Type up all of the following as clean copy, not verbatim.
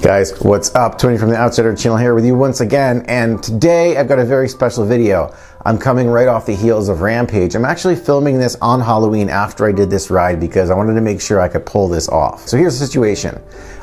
Guys, what's up? Tony from the Outsider channel here with you once again, and today I've got a very special video. I'm coming right off the heels of Rampage. I'm actually filming this on Halloween after I did this ride because I wanted to make sure I could pull this off. So here's the situation.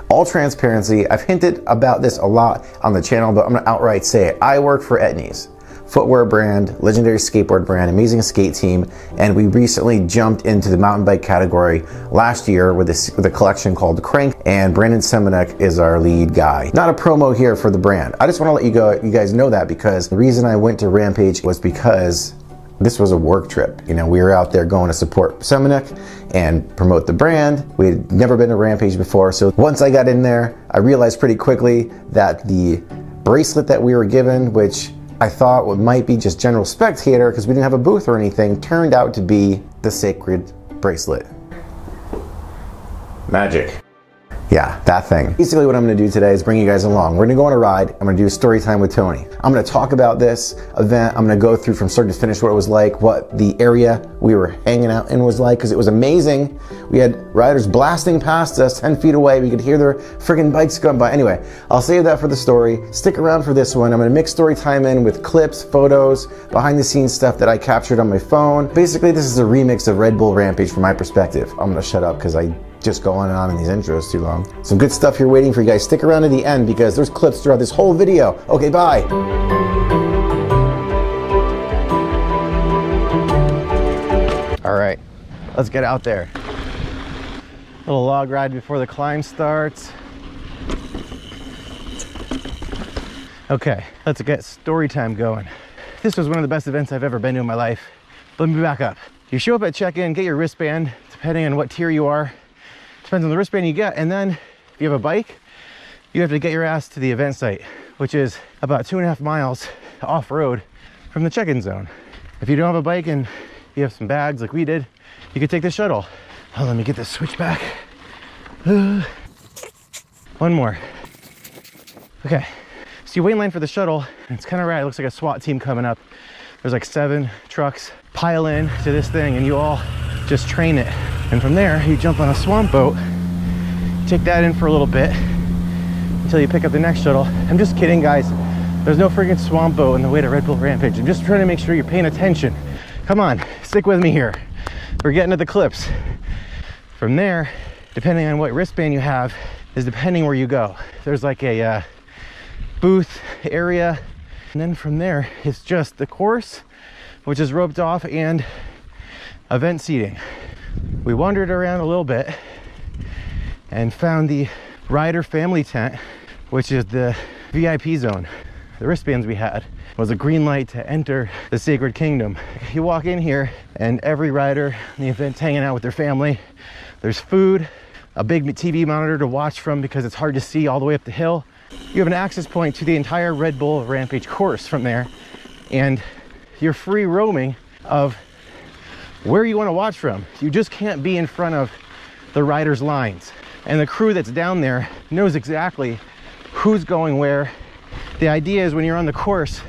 All transparency, I've hinted about this a lot on the channel, but I'm gonna outright say it. I work for Etnies, footwear brand, legendary skateboard brand, amazing skate team, and we recently jumped into the mountain bike category last year with a collection called Crank, and Brandon Semenek is our lead guy. Not a promo here for the brand. I just want to let you guys know that, because the reason I went to Rampage was because this was a work trip. You know, we were out there going to support Semenek and promote the brand. We had never been to Rampage before, so once I got in there, I realized pretty quickly that the bracelet that we were given, which I thought might be just general spectator because we didn't have a booth or anything, turned out to be the sacred bracelet. Magic. Yeah, that thing. Basically what I'm gonna do today is bring you guys along. We're gonna go on a ride. I'm gonna do a story time with Tony. I'm gonna talk about this event. I'm gonna go through from start to finish what it was like, what the area we were hanging out in was like, because it was amazing. We had riders blasting past us 10 feet away. We could hear their friggin' bikes going by. Anyway, I'll save that for the story. Stick around for this one. I'm gonna mix story time in with clips, photos, behind the scenes stuff that I captured on my phone. Basically, this is a remix of RedBull Rampage from my perspective. I'm gonna shut up because I just go on and on in these intros too long. Some good stuff here waiting for you guys. Stick around to the end because there's clips throughout this whole video. Okay, bye. All right, let's get out there. Little log ride before the climb starts. Okay, let's get story time going. This was one of the best events I've ever been to in my life. Let me back up. You show up at check-in, get your wristband, depending on what tier you are. Depends on the wristband you get, and then if you have a bike, you have to get your ass to the event site, which is about 2.5 miles off-road from the check-in zone. If you don't have a bike and you have some bags like we did, you could take the shuttle. Oh, let me get this switch back. One more. Okay, so you wait in line for the shuttle, and it's kind of rad. It looks like a SWAT team coming up. There's like 7 trucks pile in to this thing, and you all just train it. And from there, you jump on a swamp boat, take that in for a little bit until you pick up the next shuttle. I'm just kidding, guys. There's no freaking swamp boat on the way to RedBull Rampage. I'm just trying to make sure you're paying attention. Come on, stick with me here. We're getting to the clips. From there, depending on what wristband you have, is depending where you go. There's like a booth area. And then from there, it's just the course, which is roped off, and event seating. We wandered around a little bit and found the rider family tent, which is the VIP zone. The wristbands we had was a green light to enter the sacred kingdom. You walk in here and every rider in the event's hanging out with their family. There's food, a big TV monitor to watch from because it's hard to see all the way up the hill. You have an access point to the entire RedBull Rampage course from there, and you're free roaming of where you want to watch from. You just can't be in front of the riders' lines. And the crew that's down there knows exactly who's going where. The idea is when you're on the course,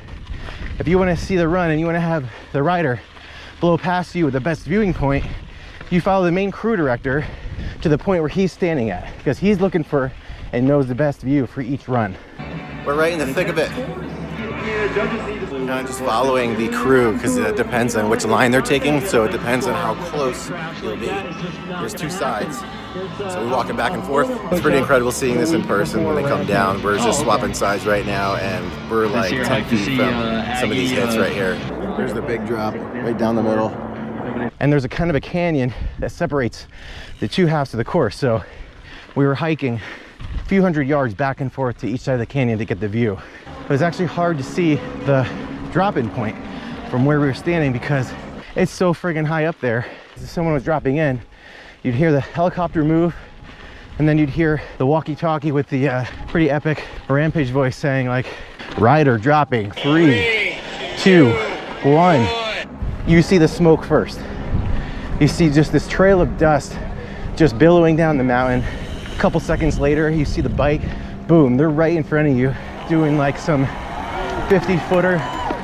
if you want to see the run and you want to have the rider blow past you with the best viewing point, you follow the main crew director to the point where he's standing at, because he's looking for and knows the best view for each run. We're right in the thick of it. Kind of just following the crew because it depends on which line they're taking, so it depends on how close you'll be. There's 2 sides, so we're walking back and forth. It's pretty incredible seeing this in person when they come down. We're just swapping sides right now, and we're like 10 feet from some of these hits right here. There's the big drop right down the middle. And there's a kind of a canyon that separates the 2 halves of the course, so we were hiking a few hundred yards back and forth to each side of the canyon to get the view. It was actually hard to see the drop-in point from where we were standing because it's so friggin' high up there. If someone was dropping in, you'd hear the helicopter move, and then you'd hear the walkie-talkie with the pretty epic Rampage voice saying like, rider dropping, 3, 2, 1. You see the smoke first. You see just this trail of dust just billowing down the mountain. A couple seconds later, you see the bike, boom, they're right in front of you, doing like some 50-footer.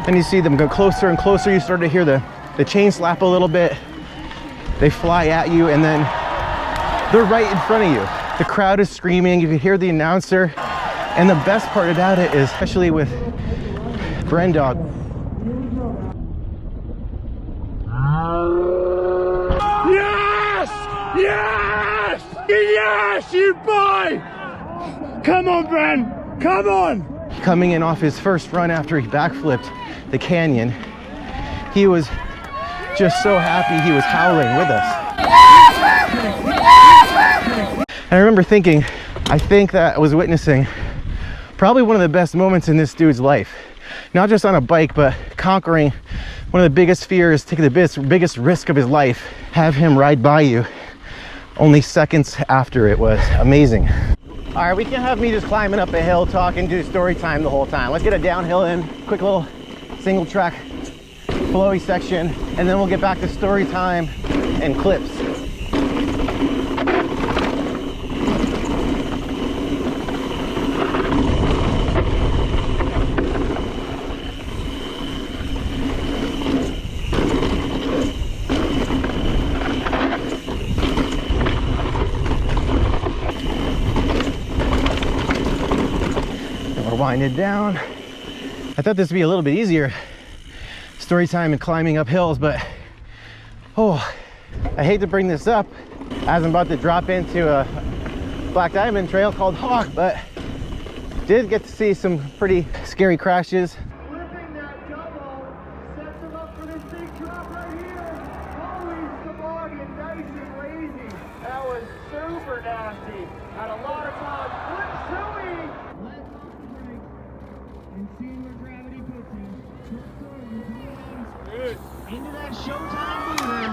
And you see them go closer and closer. You start to hear the chain slap a little bit. They fly at you, and then they're right in front of you. The crowd is screaming. You can hear the announcer And the best part about it is, especially with Brendog, yes! Yes! Yes, you boy! Come on, Bren! Come on! coming in off his first run after he backflipped the canyon, he was just so happy. He was howling with us. And I remember thinking, I think that I was witnessing probably one of the best moments in this dude's life. Not just on a bike, but conquering one of the biggest fears, taking the biggest risk of his life, have him ride by you only seconds after. It was amazing. All right, we can't have me just climbing up a hill talking, do story time the whole time. Let's get a downhill in, quick little single track flowy section, and then we'll get back to story time and clips. Winded down. I thought this would be a little bit easier story time and climbing up hills, but oh, I hate to bring this up as I'm about to drop into a black diamond trail called Hawk, but did get to see some pretty scary crashes. Flipping that double sets him up for this big drop right here. Holy toboggan, nice and lazy. That was super nasty. Had a lot of fun. Flip suey. And seeing where gravity puts you. Into that showtime mover.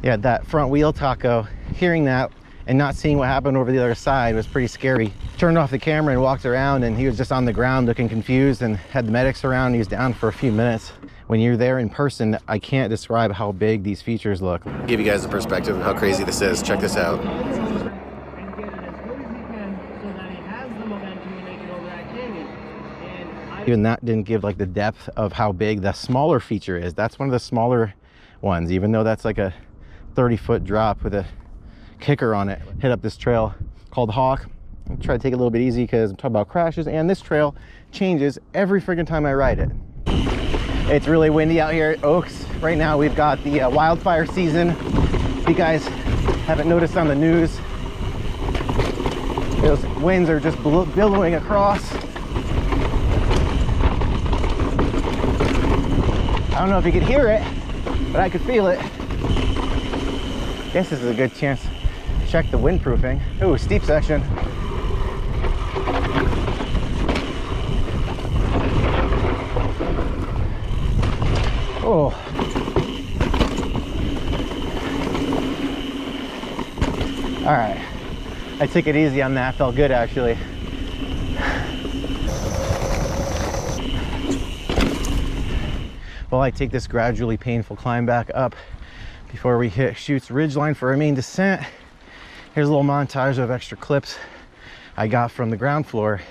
Yeah, that front wheel taco, hearing that and not seeing what happened over the other side was pretty scary. Turned off the camera and walked around, and he was just on the ground looking confused and had the medics around. He was down for a few minutes. When you're there in person, I can't describe how big these features look. Give you guys a perspective of how crazy this is. Check this out. Even that didn't give like the depth of how big the smaller feature is. That's one of the smaller ones, even though that's like a 30-foot drop with a kicker on it. Hit up this trail called Hawk. I'll try to take it a little bit easy because I'm talking about crashes, and this trail changes every freaking time I ride it. It's really windy out here at Oaks. Right now we've got the wildfire season. If you guys haven't noticed on the news, those winds are just billowing across. I don't know if you could hear it, but I could feel it. Guess this is a good chance to check the windproofing. Ooh, steep section. Oh. All right. I took it easy on that. Felt good, actually. While I take this gradually painful climb back up before we hit Chutes Ridgeline for our main descent, here's a little montage of extra clips I got from the ground floor.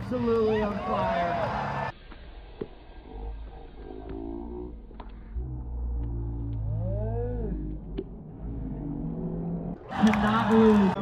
Absolutely on fire. Cannot lose.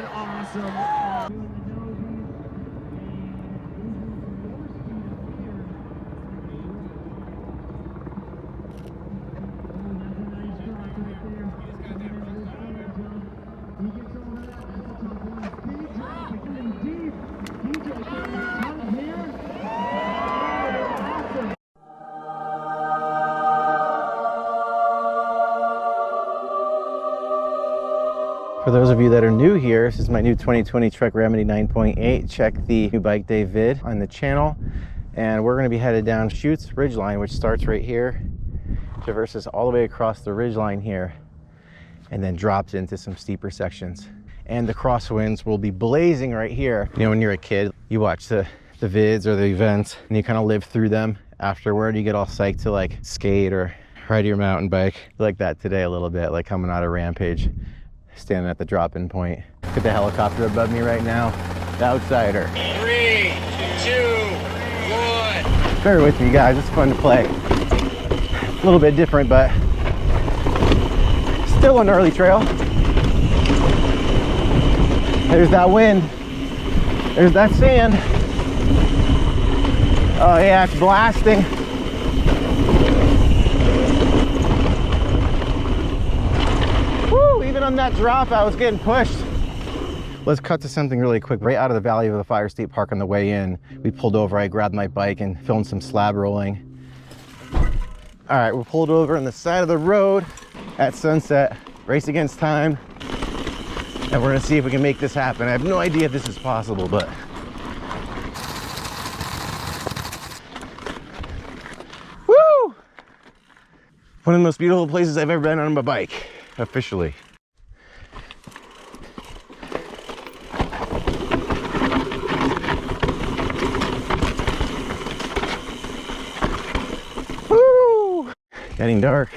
going awesome. For those of you that are new here, this is my new 2020 Trek Remedy 9.8. Check the new bike day vid on the channel. And we're gonna be headed down Chutes Ridgeline, which starts right here, traverses all the way across the ridgeline here, and then drops into some steeper sections. And the crosswinds will be blazing right here. You know, when you're a kid, you watch the vids or the events and you kind of live through them afterward. You get all psyched to like skate or ride your mountain bike. Like that today a little bit, like coming out of Rampage, standing at the drop-in point. Look at the helicopter above me right now. The Outsider. 3, 2, 1. Bear with me, guys. It's fun to play. A little bit different, but still a gnarly trail. There's that wind. There's that sand. Oh yeah, it's blasting. Woo, even on that drop, I was getting pushed. Let's cut to something really quick. Right out of the Valley of the Fire State Park on the way in, we pulled over. I grabbed my bike and filmed some slab rolling. All right, we're pulled over on the side of the road at sunset, race against time. And we're gonna see if we can make this happen. I have no idea if this is possible, but. Woo! One of the most beautiful places I've ever been on my bike, officially. Woo! Getting dark.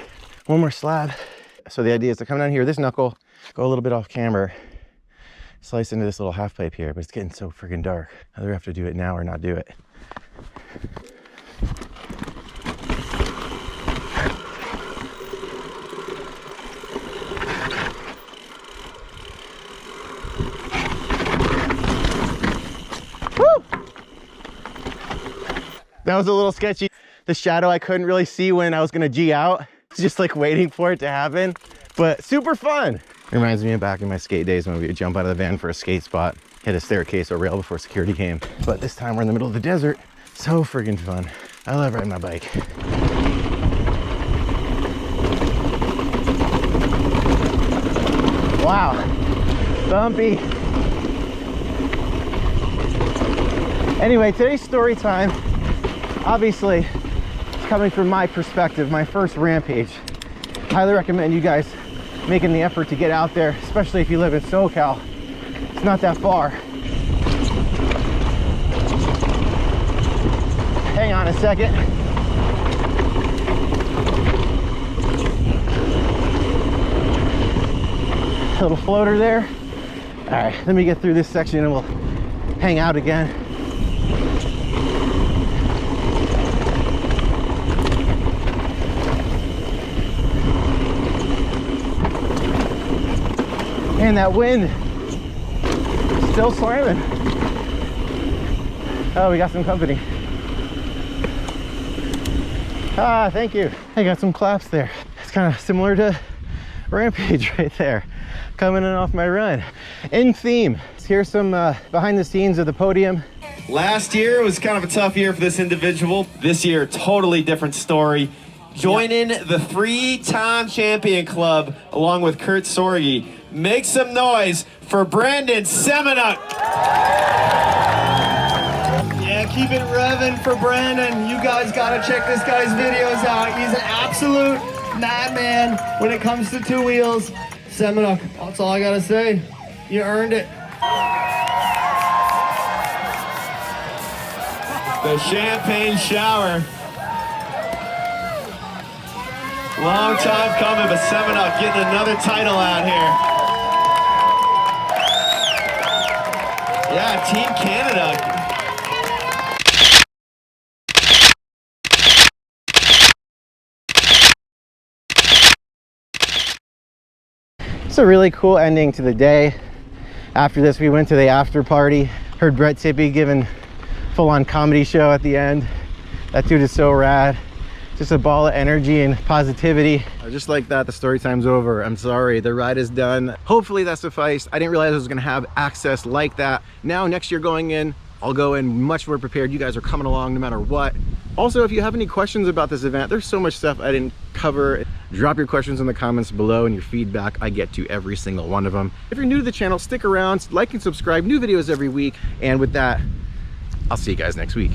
One more slab. So the idea is to come down here, this knuckle, go a little bit off camber, slice into this little half pipe here, but it's getting so freaking dark. I either have to do it now or not do it. Woo! That was a little sketchy. The shadow I couldn't really see when I was gonna G out. Just like waiting for it to happen, but super fun. Reminds me of back in my skate days when we would jump out of the van for a skate spot, hit a staircase or rail before security came. But this time we're in the middle of the desert. So friggin' fun. I love riding my bike. Wow, bumpy. Anyway, today's story time, obviously, coming from my perspective, my first Rampage. Highly recommend you guys making the effort to get out there, especially if you live in SoCal. It's not that far. Hang on a second. A little floater there. All right, let me get through this section and we'll hang out again. And that wind still slamming. Oh, we got some company. Ah, thank you. I got some claps there. It's kind of similar to Rampage right there, coming in off my run. In theme, here's some behind the scenes of the Podium. Last year was kind of a tough year for this individual. This year, totally different story. Joining the 3-time champion club along with Kurt Sorge. Make some noise for Brandon Semenuk. Yeah, keep it revving for Brandon. You guys gotta check this guy's videos out. He's an absolute madman when it comes to two wheels. Semenuk, that's all I gotta say. You earned it. The champagne shower. Long time coming, but Semenuk getting another title out here. Yeah, Team Canada. It's a really cool ending to the day. After this, we went to the after party. Heard Brett Tippy giving full-on comedy show at the end. That dude is so rad. Just a ball of energy and positivity. Just like that, the story time's over. I'm sorry, the ride is done. Hopefully that sufficed. I didn't realize I was gonna have access like that. Now, next year going in, I'll go in much more prepared. You guys are coming along no matter what. Also, if you have any questions about this event, there's so much stuff I didn't cover. Drop your questions in the comments below and your feedback. I get to every single one of them. If you're new to the channel, stick around, like and subscribe. New videos every week. And with that, I'll see you guys next week.